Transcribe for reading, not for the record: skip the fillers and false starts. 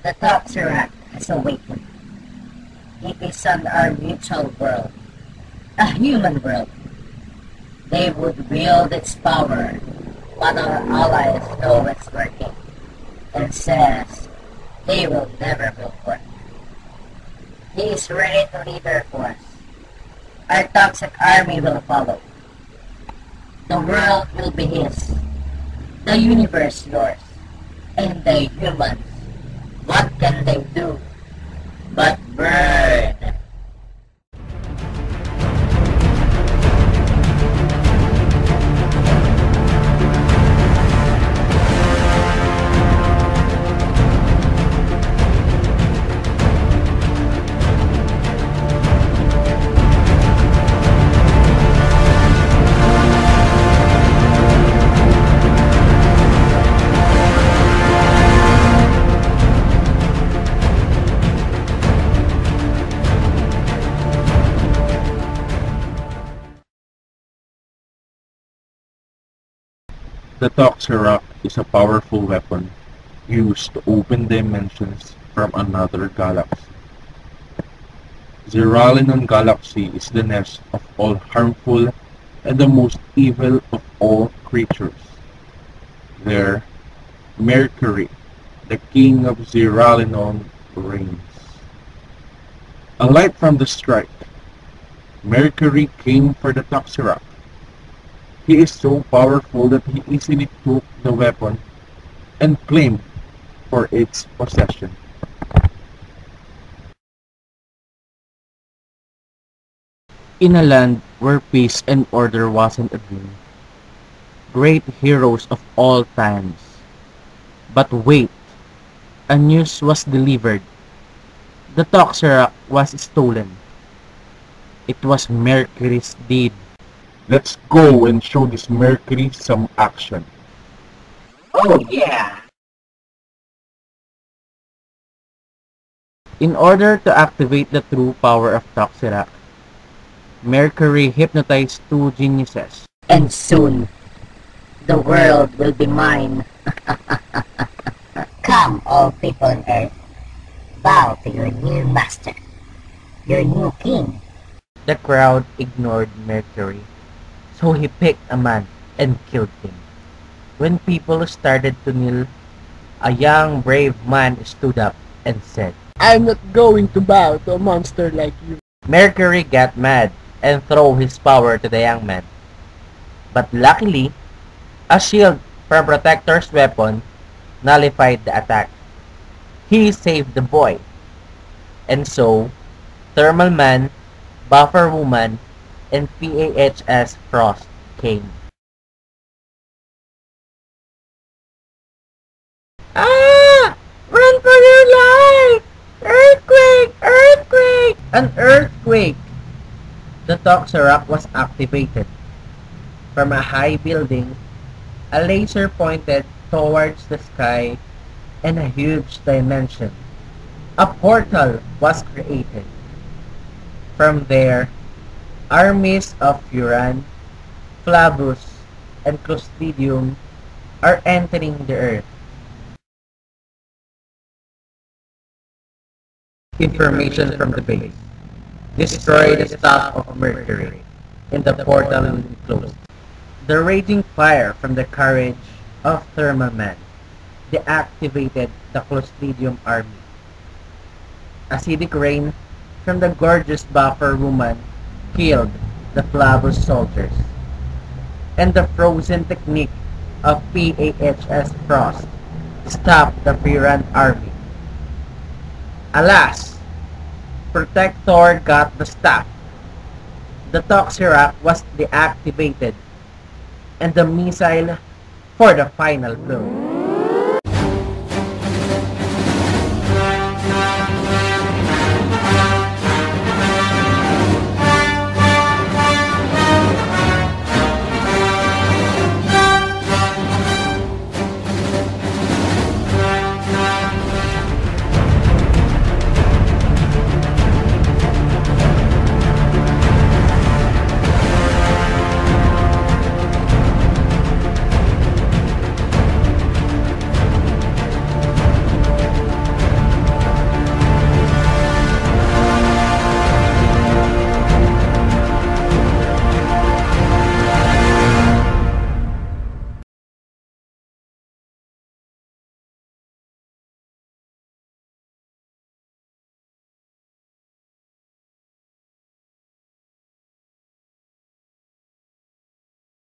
The Toxirac has awakened. It is on our mutual world, a human world. They would wield its power while our allies know it's working and says they will never move forth. He is ready to lead our force. Our toxic army will follow. The world will be his, the universe yours, and the humans. What can they do but burn? The Toxirac is a powerful weapon used to open dimensions from another galaxy. Zeralinon Galaxy is the nest of all harmful and the most evil of all creatures. There, Mercury, the king of Zeralinon, reigns. A light from the strike, Mercury came for the Toxirac. He is so powerful that he easily took the weapon and claimed for its possession. In a land where peace and order wasn't a dream, great heroes of all times. But wait, a news was delivered. The Toxirac was stolen. It was Mercury's deed. Let's go and show this Mercury some action. Oh yeah! In order to activate the true power of Toxirac, Mercury hypnotized two geniuses. And soon, the world will be mine. Come, all people on Earth, bow to your new master, your new king. The crowd ignored Mercury, so he picked a man and killed him. When people started to kneel, a young brave man stood up and said, "I'm not going to bow to a monster like you." Mercury got mad and threw his power to the young man. But luckily, a shield from Protector's weapon nullified the attack. He saved the boy. And so, Thermal Man, Buffer Woman, and PAHS Frost came. Ah! Run for your life! Earthquake! Earthquake! An earthquake! The Toxirac was activated. From a high building, a laser pointed towards the sky and a huge dimension. A portal was created. From there, armies of Furan, Flavus, and Clostridium are entering the Earth. Information from the base. Destroy the staff of Mercury, and the portal will be closed. The raging fire from the courage of Thermal Man deactivated the Clostridium army. Acidic rain from the gorgeous Buffer Woman killed the Flavus soldiers. And the frozen technique of PAHS Frost stopped the Furan army. Alas, Protector got the staff. The Toxirac was deactivated, and the missile for the final blow.